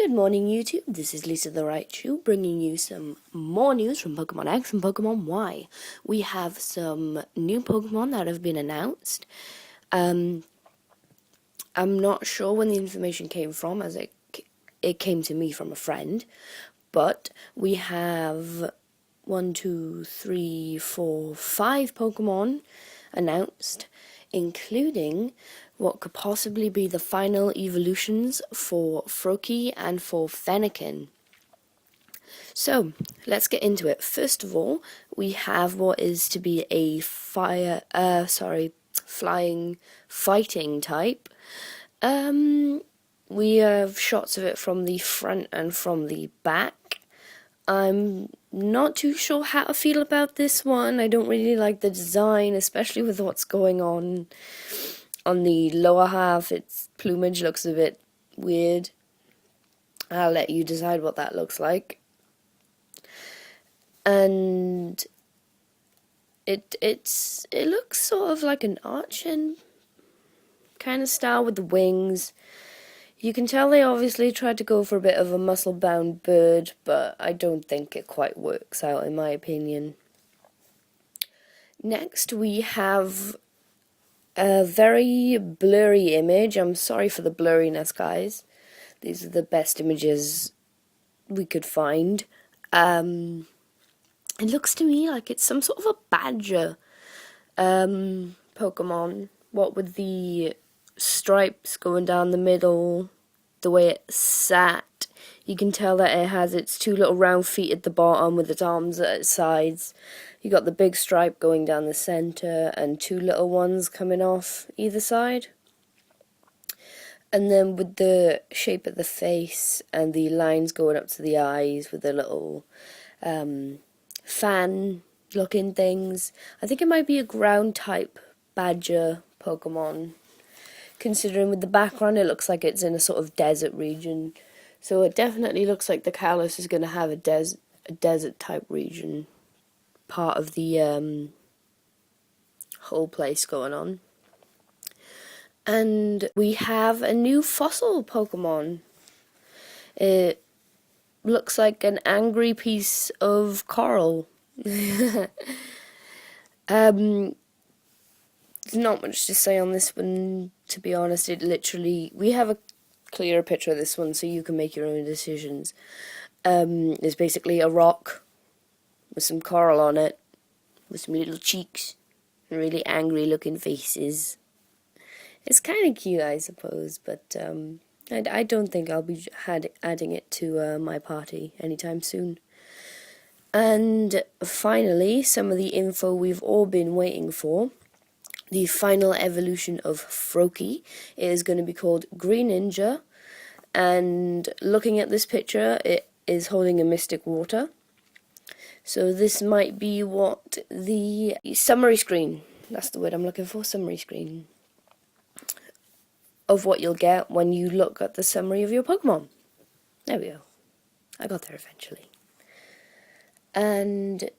Good morning, YouTube. This is Lisa the Raichu bringing you some more news from Pokemon X and Pokemon Y. We have some new Pokemon that have been announced. I'm not sure when the information came from, as it came to me from a friend, but we have 5 Pokemon announced, including what could possibly be the final evolutions for Froakie and for Fennekin. So, let's get into it. First of all, we have what is to be a flying fighting type. We have shots of it from the front and from the back. I'm not too sure how to feel about this one. I don't really like the design, especially with what's going on the lower half. Its plumage looks a bit weird. I'll let you decide what that looks like. And it looks sort of like an arching kind of style with the wings. You can tell they obviously tried to go for a bit of a muscle-bound bird, but I don't think it quite works out, in my opinion. Next, we have a very blurry image. I'm sorry for the blurriness, guys. These are the best images we could find. It looks to me like it's some sort of a badger Pokemon. What with the stripes going down the middle, the way it sat, you can tell that it has its two little round feet at the bottom with its arms at its sides. You got the big stripe going down the center and two little ones coming off either side. And then with the shape of the face and the lines going up to the eyes with the little fan looking things. I think it might be a ground type badger Pokemon. Considering with the background it looks like it's in a sort of desert region. So it definitely looks like the Kalos is going to have a desert type region part of the whole place going on. And we have a new fossil Pokemon. It looks like an angry piece of coral. There's not much to say on this one, to be honest. We have a clearer picture of this one so you can make your own decisions. It's basically a rock with some coral on it, with some little cheeks and really angry looking faces. It's kind of cute, I suppose, but I don't think I'll be adding it to my party anytime soon. And finally, some of the info we've all been waiting for. The final evolution of Froakie is going to be called Greninja, and looking at this picture, it is holding a Mystic Water. So this might be what the summary screen, that's the word I'm looking for, summary screen, of what you'll get when you look at the summary of your Pokemon. There we go. I got there eventually. And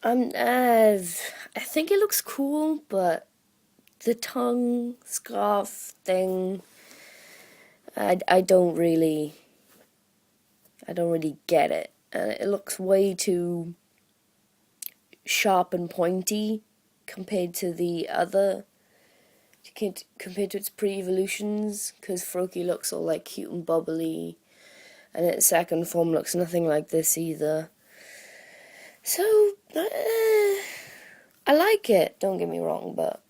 I think it looks cool, but the tongue scarf thing, I don't really get it. It looks way too sharp and pointy compared to the other, compared to its pre-evolutions, because Froakie looks all like cute and bubbly, and its second form looks nothing like this either. So I like it, don't get me wrong, but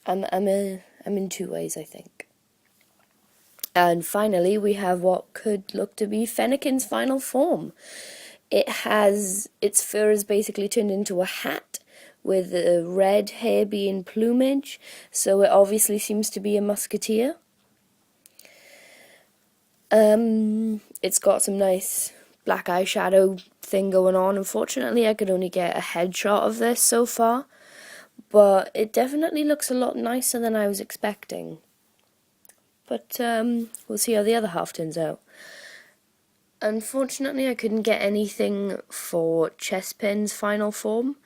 I'm in two ways, I think. And finally, we have what could look to be Fennekin's final form. Its fur is basically turned into a hat with the red hair being plumage, so it obviously seems to be a musketeer. It's got some nice black eyeshadow thing going on. Unfortunately, I could only get a headshot of this so far, but it definitely looks a lot nicer than I was expecting. But we'll see how the other half turns out. Unfortunately, I couldn't get anything for Chespin's final form,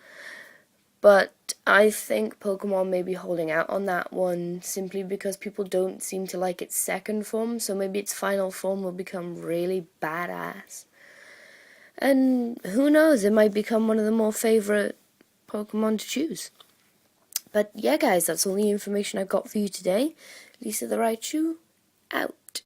but I think Pokemon may be holding out on that one simply because people don't seem to like its second form, so maybe its final form will become really badass. And who knows, it might become one of the more favourite Pokemon to choose. But yeah, guys, that's all the information I've got for you today. Lisa the Raichu, out.